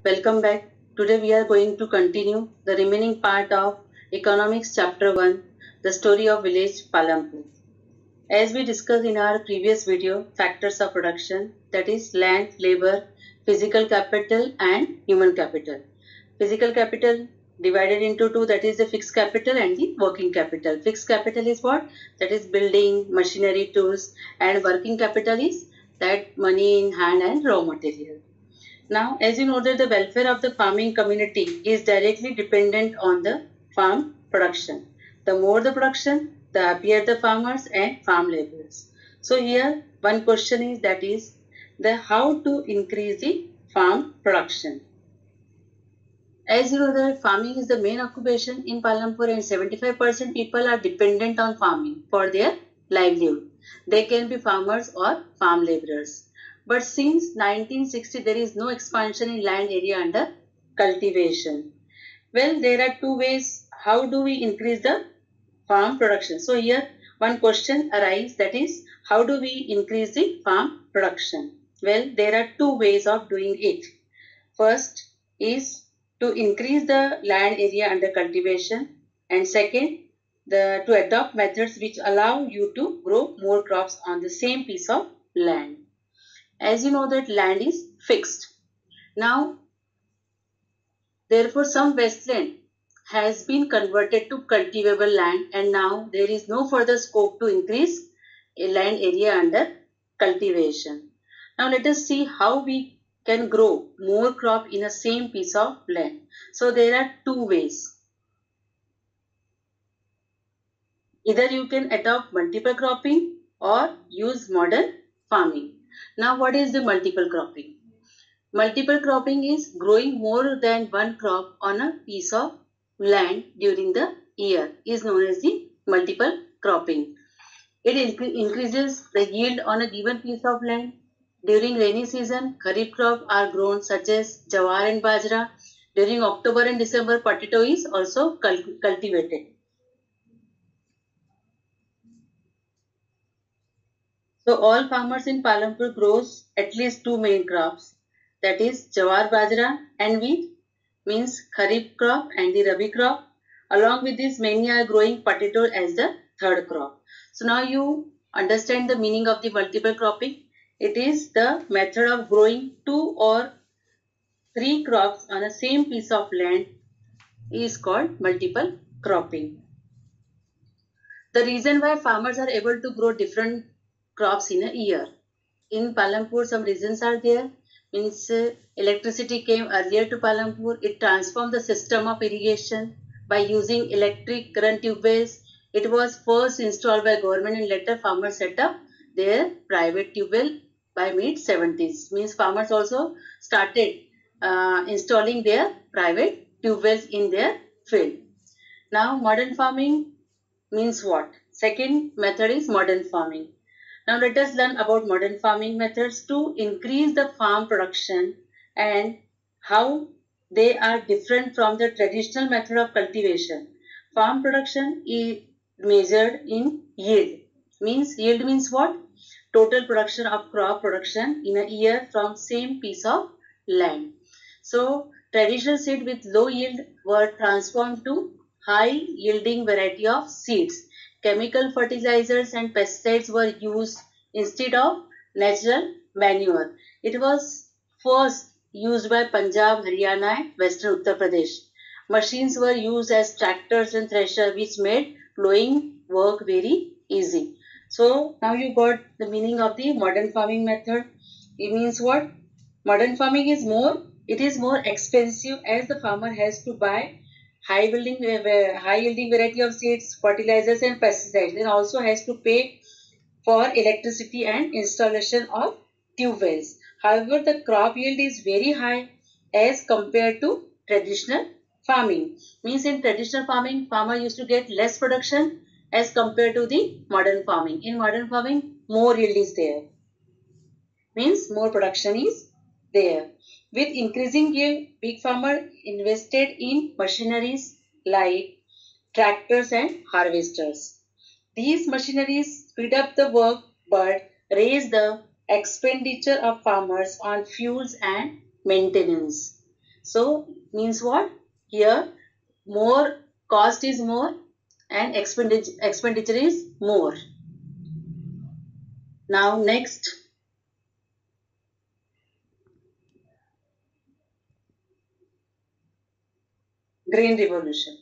Welcome back. Today we are going to continue the remaining part of Economics Chapter 1, the story of village Palampur. As we discussed in our previous video, factors of production, that is land, labor, physical capital and human capital. Physical capital divided into two, that is the fixed capital and the working capital. Fixed capital is what? That is building, machinery, tools, and working capital is that money in hand and raw material. Now, as you know that the welfare of the farming community is directly dependent on the farm production. The more the production, the happier the farmers and farm laborers. So here one question is that is the how to increase the farm production. As you know that farming is the main occupation in Palampur and 75% people are dependent on farming for their livelihood. They can be farmers or farm laborers. But since 1960 there is no expansion in land area under cultivation. Well, there are two ways how do we increase the farm production. So here one question arises, that is how do we increase the farm production. Well, there are two ways of doing it. First is to increase the land area under cultivation, and second to adopt methods which allow you to grow more crops on the same piece of land. As you know that land is fixed. Now therefore some wasteland has been converted to cultivable land and now there is no further scope to increase a land area under cultivation. Now let us see how we can grow more crop in a same piece of land. So there are two ways. Either you can adopt multiple cropping or use modern farming. Now what is the multiple cropping? Multiple cropping is growing more than one crop on a piece of land during the year is known as the multiple cropping. It increases the yield on a given piece of land. During rainy season, kharif crops are grown such as jawar and bajra. During October and December, potato is also cultivated. So all farmers in Palampur grows at least two main crops, that is jawar bajra and wheat, means kharif crop and the rabi crop. Along with this, many are growing potato as the third crop. So now you understand the meaning of the multiple cropping. It is the method of growing two or three crops on a same piece of land is called multiple cropping. The reason why farmers are able to grow different crops in a year. In Palampur, some reasons are there. Means electricity came earlier to Palampur. It transformed the system of irrigation by using electric current tube wells. It was first installed by government and later farmers set up their private tube well by mid-70s. Means farmers also started installing their private tube wells in their field. Now modern farming means what? Second method is modern farming. Now let us learn about modern farming methods to increase the farm production and how they are different from the traditional method of cultivation. Farm production is measured in yield. Yield means what? Total production of crop production in a year from same piece of land. So traditional seed with low yield were transformed to high yielding variety of seeds. Chemical fertilizers and pesticides were used instead of natural manure. It was first used by Punjab, Haryana and Western Uttar Pradesh. Machines were used as tractors and threshers which made plowing work very easy. So now you got the meaning of the modern farming method. It means what? Modern farming is more expensive as the farmer has to buy high yielding variety of seeds, fertilizers and pesticides, and also has to pay for electricity and installation of tube wells. However, the crop yield is very high as compared to traditional farming. Means in traditional farming, farmer used to get less production as compared to the modern farming. In modern farming, more yield is there. Means more production is there. With increasing yield, big farmer invested in machineries like tractors and harvesters. These machineries speed up the work but raise the expenditure of farmers on fuels and maintenance. So means what? Here more cost is more and expenditure is more. Now next, Green Revolution.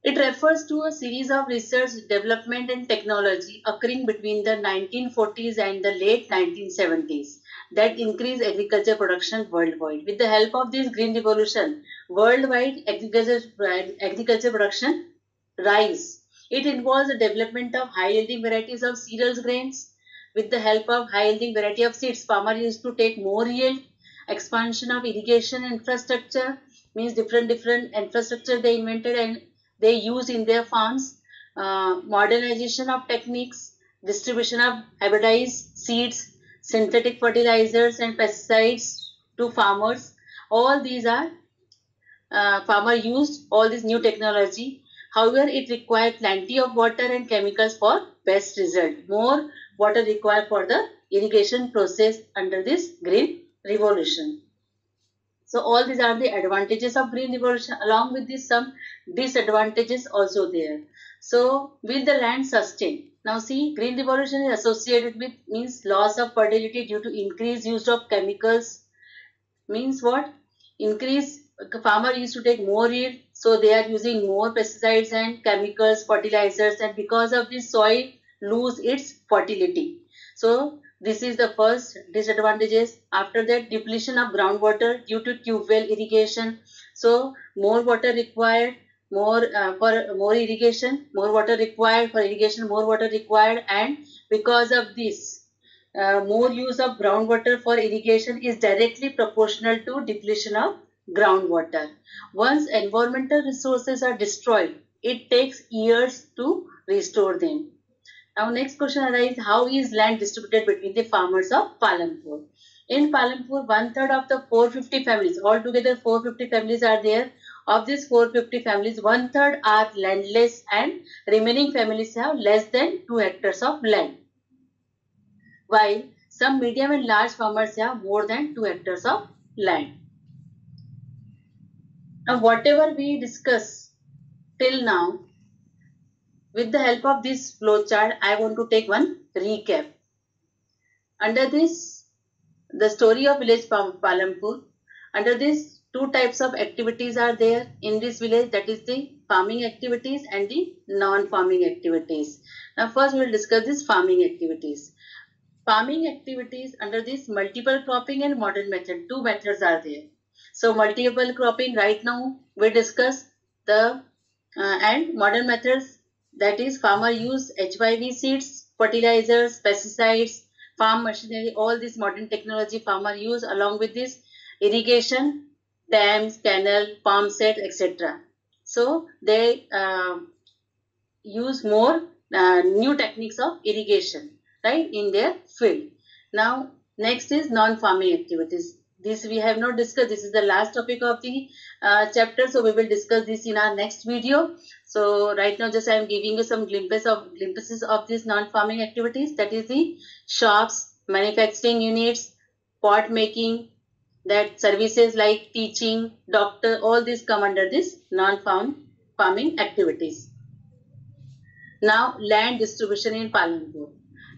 It refers to a series of research, development and technology occurring between the 1940s and the late 1970s that increased agriculture production worldwide. With the help of this green revolution, worldwide agriculture production rise. It involves the development of high-yielding varieties of cereals grains. With the help of high-yielding variety of seeds, farmers used to take more yield. Expansion of irrigation infrastructure means different infrastructure they invented and they use in their farms. Modernization of techniques, distribution of hybridized seeds, synthetic fertilizers and pesticides to farmers. All these are farmer used all this new technology. However, it required plenty of water and chemicals for best result. More water required for the irrigation process under this green revolution. So all these are the advantages of green revolution. Along with this, some disadvantages also there. So will the land sustain? Now see, green revolution is associated with means loss of fertility due to increased use of chemicals. Means what? Increase, farmer used to take more yield, so they are using more pesticides and chemicals, fertilizers, and because of this soil lose its fertility. So this is the first disadvantages. After that, depletion of groundwater due to tube well irrigation. So more water required, more for more irrigation, more water required for irrigation, more water required, and because of this, more use of groundwater for irrigation is directly proportional to depletion of groundwater. Once environmental resources are destroyed, it takes years to restore them. Now next question arises, how is land distributed between the farmers of Palampur? In Palampur, one-third of the 450 families, altogether 450 families are there. Of these 450 families, one-third are landless and remaining families have less than 2 hectares of land. While some medium and large farmers have more than 2 hectares of land. Now whatever we discuss till now, with the help of this flowchart, I want to take one recap. Under this, the story of village Palampur, under this two types of activities are there in this village, that is the farming activities and the non-farming activities. Now first we will discuss this farming activities. Farming activities under this multiple cropping and modern method, two methods are there. So multiple cropping right now we discuss the and modern methods, that is farmer use HYV seeds, fertilizers, pesticides, farm machinery, all this modern technology farmer use, along with this irrigation, dams, canal, pump set, etc. So they use more new techniques of irrigation, right, in their field. Now next is non-farming activities. This we have not discussed. This is the last topic of the chapter, so we will discuss this in our next video. So right now just I am giving you some glimpses of these non-farming activities, that is the shops, manufacturing units, pot making, that services like teaching, doctor, all these come under this non-farming activities. Now land distribution in Palampur.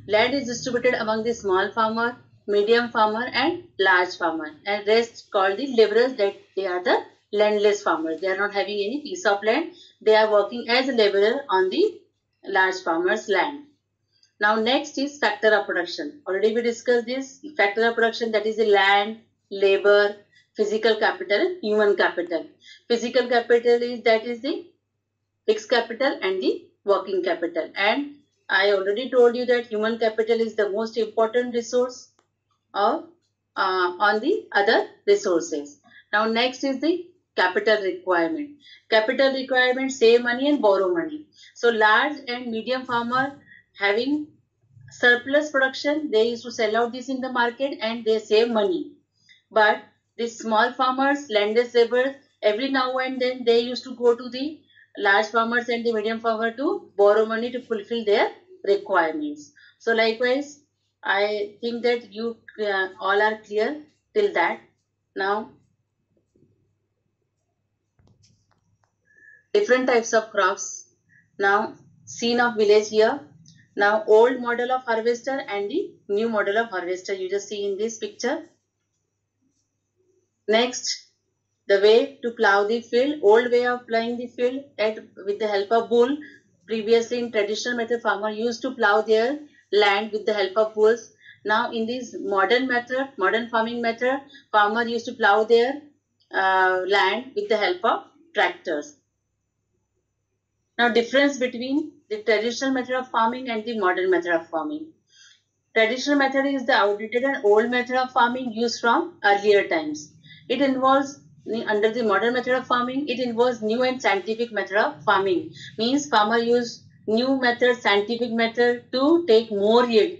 Land is distributed among the small farmer, medium farmer and large farmer, and rest called the laborers, that they are the landless farmers. They are not having any piece of land. They are working as a laborer on the large farmer's land. Now next is factor of production. Already we discussed this factor of production, that is the land, labor, physical capital, human capital. Physical capital is the fixed capital and the working capital. And I already told you that human capital is the most important resource of on the other resources. Now next is the capital requirement. Capital requirement, save money and borrow money. So large and medium farmer having surplus production, they used to sell out this in the market and they save money. But the small farmers, landless laborers, every now and then they used to go to the large farmers and the medium farmer to borrow money to fulfill their requirements. So likewise, I think that you all are clear till that. Now different types of crops. Now, scene of village here. Now, old model of harvester and the new model of harvester you just see in this picture. Next, the way to plow the field, old way of plowing the field with the help of bull. Previously in traditional method, farmer used to plow their land with the help of bulls. Now in this modern method, modern farming method, farmer used to plow their land with the help of tractors. Now difference between the traditional method of farming and the modern method of farming. Traditional method is the outdated and old method of farming used from earlier times. It involves, under the modern method of farming, it involves new and scientific method of farming. Means farmer use new method, scientific method to take more yield,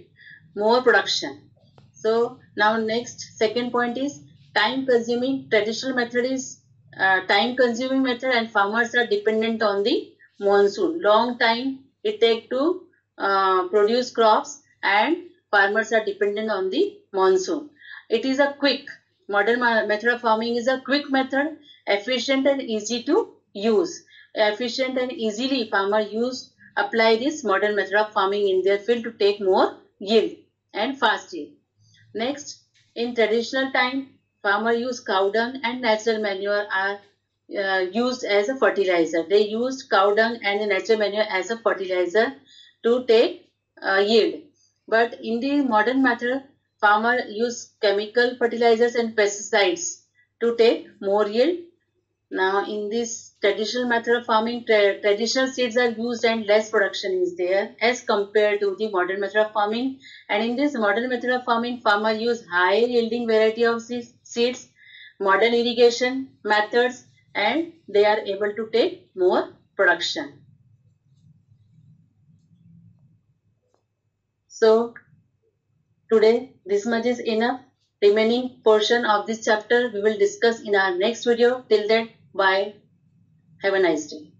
more production. So now next, second point is time consuming. Traditional method is time consuming method and farmers are dependent on the monsoon. Long time it take to produce crops and farmers are dependent on the monsoon. It is a quick, modern method of farming is a quick method, efficient and easy to use. Efficient and easily farmer apply this modern method of farming in their field to take more yield and fast yield. Next, in traditional time, farmer use cow dung and natural manure are used as a fertilizer. They used cow dung and the natural manure as a fertilizer to take yield. But in the modern method, farmer use chemical fertilizers and pesticides to take more yield. Now in this traditional method of farming, traditional seeds are used and less production is there as compared to the modern method of farming. And in this modern method of farming, farmer use high yielding variety of seeds, modern irrigation methods, and they are able to take more production. So today this much is enough. Remaining portion of this chapter we will discuss in our next video. Till then, bye. Have a nice day.